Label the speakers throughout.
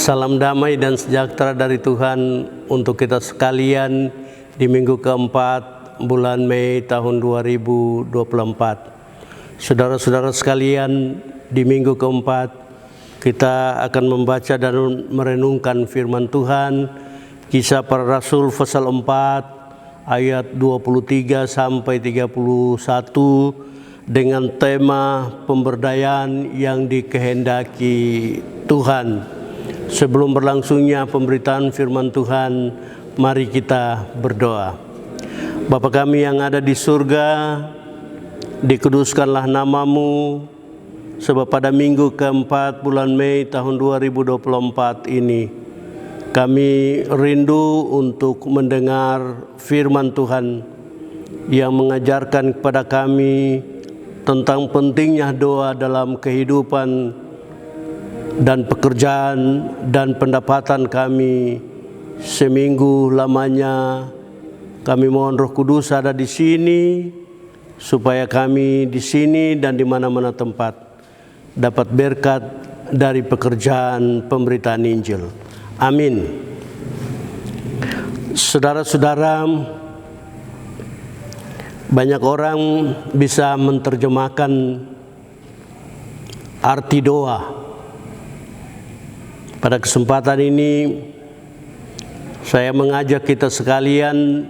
Speaker 1: Salam damai dan sejahtera dari Tuhan untuk kita sekalian di minggu keempat bulan Mei tahun 2024. Saudara-saudara sekalian, di minggu keempat kita akan membaca dan merenungkan firman Tuhan, Kisah Para Rasul pasal 4 ayat 23 sampai 31 dengan tema pemberdayaan yang dikehendaki Tuhan. Sebelum berlangsungnya pemberitaan firman Tuhan, mari kita berdoa. Bapa kami yang ada di surga, dikuduskanlah namamu, sebab pada minggu keempat bulan Mei tahun 2024 ini, kami rindu untuk mendengar firman Tuhan yang mengajarkan kepada kami tentang pentingnya doa dalam kehidupan dan pekerjaan dan pendapatan kami seminggu lamanya. Kami mohon Roh Kudus ada di sini, supaya kami di sini dan di mana-mana tempat dapat berkat dari pekerjaan pemberitaan Injil. Amin. Saudara-saudara, banyak orang bisa menerjemahkan arti doa. Pada kesempatan ini, saya mengajak kita sekalian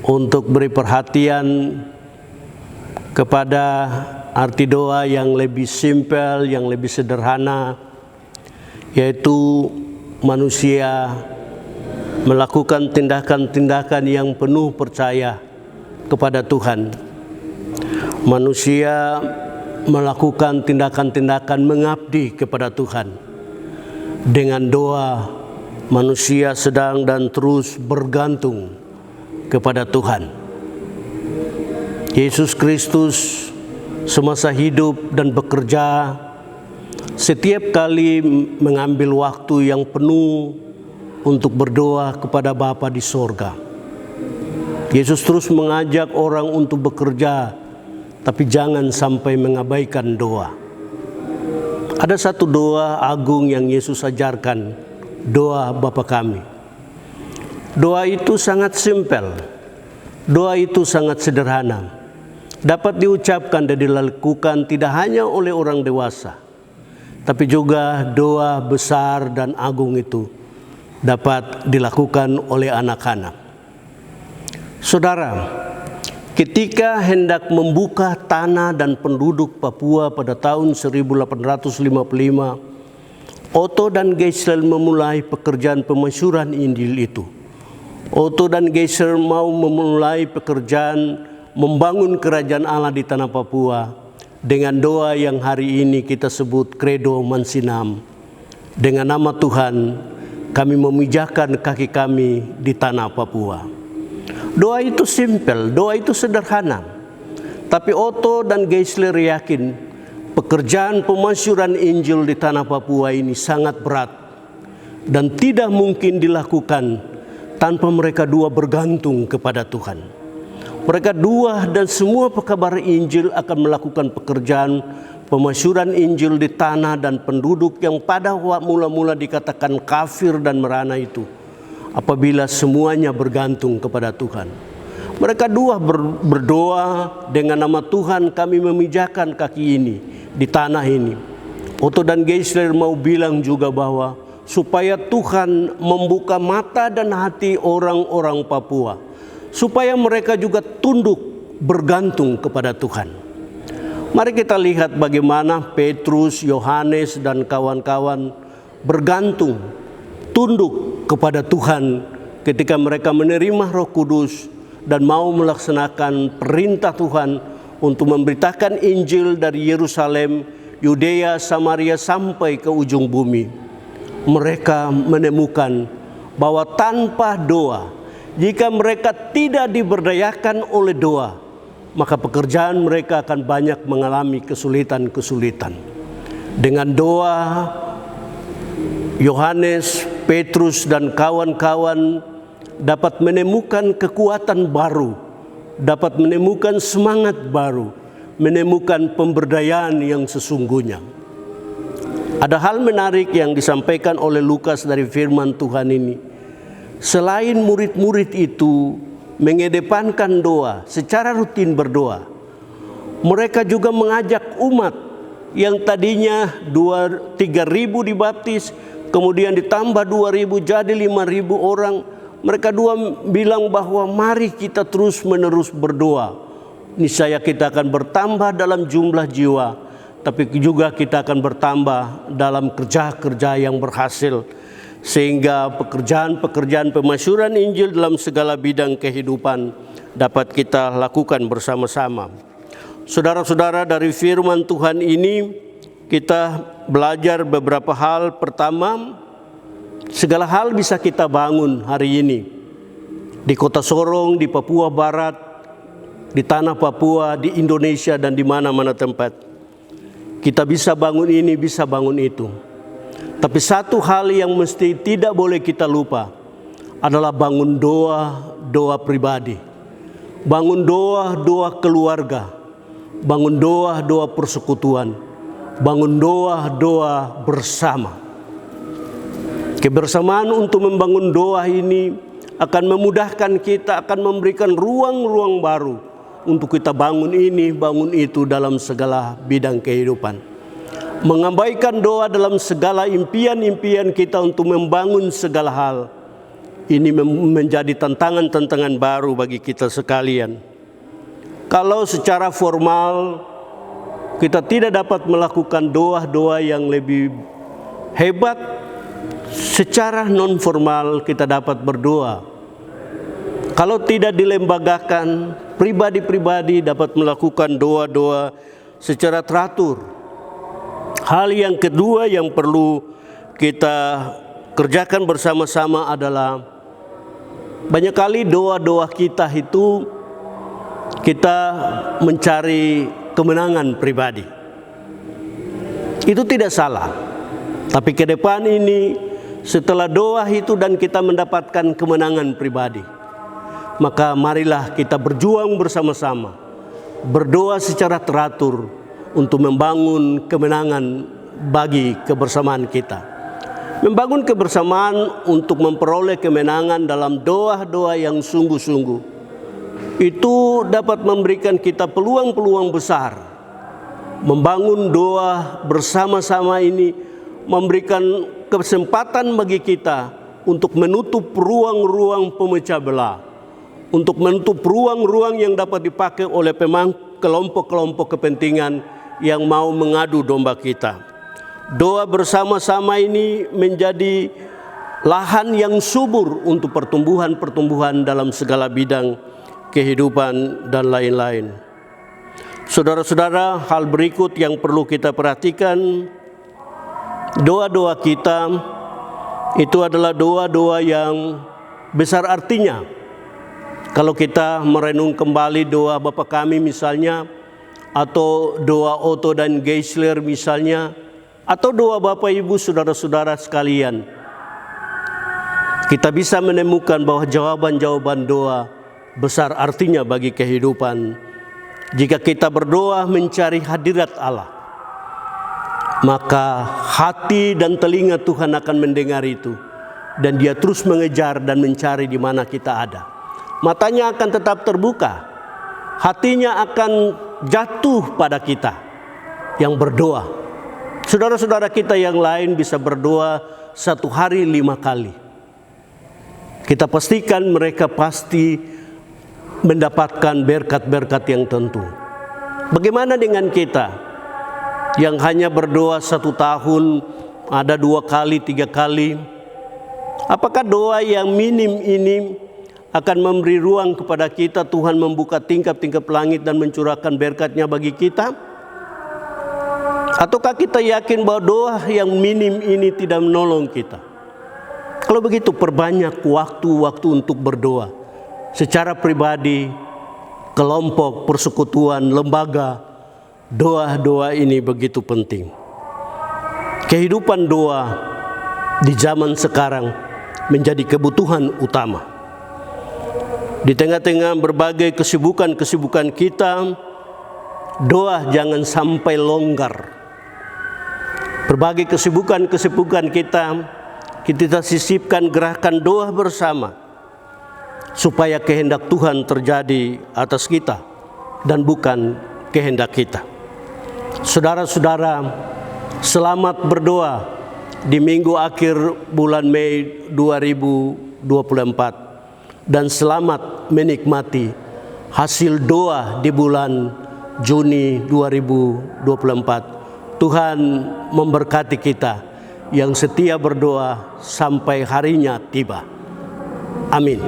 Speaker 1: untuk beri perhatian kepada arti doa yang lebih simpel, yang lebih sederhana, yaitu manusia melakukan tindakan-tindakan yang penuh percaya kepada Tuhan. Manusia melakukan tindakan-tindakan mengabdi kepada Tuhan. Dengan doa, manusia sedang dan terus bergantung kepada Tuhan. Yesus Kristus semasa hidup dan bekerja, setiap kali mengambil waktu yang penuh untuk berdoa kepada Bapa di sorga. Yesus terus mengajak orang untuk bekerja, tapi jangan sampai mengabaikan doa. Ada satu doa agung yang Yesus ajarkan, doa Bapa kami. Doa itu sangat simpel, doa itu sangat sederhana, dapat diucapkan dan dilakukan tidak hanya oleh orang dewasa, tapi juga doa besar dan agung itu dapat dilakukan oleh anak-anak. Saudara, ketika hendak membuka tanah dan penduduk Papua pada tahun 1855, Otto dan Geisler memulai pekerjaan pemasyuran Injil itu. Otto dan Geisler mau memulai pekerjaan membangun kerajaan Allah di tanah Papua dengan doa yang hari ini kita sebut Credo Mansinam. Dengan nama Tuhan, kami memijahkan kaki kami di tanah Papua. Doa itu simpel, doa itu sederhana. Tapi Otto dan Geisler yakin pekerjaan pemasyuran Injil di tanah Papua ini sangat berat dan tidak mungkin dilakukan tanpa mereka dua bergantung kepada Tuhan. Mereka dua dan semua pekabar Injil akan melakukan pekerjaan pemasyuran Injil di tanah dan penduduk yang pada mula-mula dikatakan kafir dan merana itu, apabila semuanya bergantung kepada Tuhan. Mereka dua berdoa, dengan nama Tuhan kami memijahkan kaki ini di tanah ini. Otto dan Geisler mau bilang juga bahwa supaya Tuhan membuka mata dan hati orang-orang Papua, supaya mereka juga tunduk bergantung kepada Tuhan. Mari kita lihat bagaimana Petrus, Yohanes dan kawan-kawan bergantung, tunduk kepada Tuhan ketika mereka menerima Roh Kudus dan mau melaksanakan perintah Tuhan untuk memberitakan Injil dari Yerusalem, Yudea, Samaria sampai ke ujung bumi. Mereka menemukan bahwa tanpa doa, jika mereka tidak diberdayakan oleh doa, maka pekerjaan mereka akan banyak mengalami kesulitan-kesulitan. Dengan doa, Yohanes, Petrus dan kawan-kawan dapat menemukan kekuatan baru, dapat menemukan semangat baru, menemukan pemberdayaan yang sesungguhnya. Ada hal menarik yang disampaikan oleh Lukas dari firman Tuhan ini. Selain murid-murid itu mengedepankan doa, secara rutin berdoa, mereka juga mengajak umat yang tadinya 3.000 dibaptis, kemudian ditambah 2.000 jadi 5.000 orang. Mereka bilang bahwa mari kita terus menerus berdoa. Niscaya kita akan bertambah dalam jumlah jiwa, tapi juga kita akan bertambah dalam kerja-kerja yang berhasil, sehingga pekerjaan-pekerjaan pemasyuran Injil dalam segala bidang kehidupan dapat kita lakukan bersama-sama. Saudara-saudara, dari firman Tuhan ini kita belajar beberapa hal. Pertama, segala hal bisa kita bangun hari ini di Kota Sorong, di Papua Barat, di tanah Papua, di Indonesia, dan di mana-mana tempat. Kita bisa bangun ini, bisa bangun itu. Tapi satu hal yang mesti tidak boleh kita lupa adalah bangun doa pribadi, bangun doa keluarga, bangun doa persekutuan, bangun doa bersama. Kebersamaan untuk membangun doa ini akan memudahkan kita, akan memberikan ruang-ruang baru untuk kita bangun ini, bangun itu dalam segala bidang kehidupan. Mengabaikan doa dalam segala impian-impian kita untuk membangun segala hal, ini menjadi tantangan-tantangan baru bagi kita sekalian. Kalau secara formal kita tidak dapat melakukan doa-doa yang lebih hebat, secara non formal kita dapat berdoa. Kalau tidak dilembagakan, pribadi-pribadi dapat melakukan doa-doa secara teratur. Hal yang kedua yang perlu kita kerjakan bersama-sama adalah banyak kali doa-doa kita itu kita mencari kemenangan pribadi. Itu tidak salah. Tapi ke depan ini, setelah doa itu dan kita mendapatkan kemenangan pribadi, maka marilah kita berjuang bersama-sama, berdoa secara teratur untuk membangun kemenangan bagi kebersamaan kita. Membangun kebersamaan untuk memperoleh kemenangan dalam doa-doa yang sungguh-sungguh, itu dapat memberikan kita peluang-peluang besar. Membangun doa bersama-sama ini memberikan kesempatan bagi kita untuk menutup ruang-ruang pemecah belah, untuk menutup ruang-ruang yang dapat dipakai oleh kelompok-kelompok kepentingan yang mau mengadu domba kita. Doa bersama-sama ini menjadi lahan yang subur untuk pertumbuhan-pertumbuhan dalam segala bidang kehidupan dan lain-lain. Saudara-saudara, hal berikut yang perlu kita perhatikan, doa-doa kita itu adalah doa-doa yang besar artinya. Kalau kita merenung kembali doa Bapa Kami misalnya, atau doa Otto dan Geisler misalnya, atau doa Bapak Ibu saudara-saudara sekalian, kita bisa menemukan bahwa jawaban-jawaban doa besar artinya bagi kehidupan. Jika kita berdoa mencari hadirat Allah, maka hati dan telinga Tuhan akan mendengar itu, dan Dia terus mengejar dan mencari di mana kita ada. Matanya akan tetap terbuka, hatinya akan jatuh pada kita yang berdoa. Saudara-saudara kita yang lain bisa berdoa 1 hari 5 kali. Kita pastikan mereka pasti mendapatkan berkat-berkat yang tentu. Bagaimana dengan kita yang hanya berdoa 1 tahun, ada 2 kali, 3 kali? Apakah doa yang minim ini akan memberi ruang kepada kita, Tuhan membuka tingkap-tingkap langit dan mencurahkan berkat-Nya bagi kita? Ataukah kita yakin bahwa doa yang minim ini tidak menolong kita? Kalau begitu, perbanyak waktu-waktu untuk berdoa secara pribadi, kelompok, persekutuan, lembaga. Doa-doa ini begitu penting. Kehidupan doa di zaman sekarang menjadi kebutuhan utama. Di tengah-tengah berbagai kesibukan-kesibukan kita, doa jangan sampai longgar. Berbagai kesibukan kita sisipkan gerakan doa bersama supaya kehendak Tuhan terjadi atas kita dan bukan kehendak kita. Saudara-saudara, selamat berdoa di minggu akhir bulan Mei 2024 dan selamat menikmati hasil doa di bulan Juni 2024. Tuhan memberkati kita yang setia berdoa sampai harinya tiba. Amin.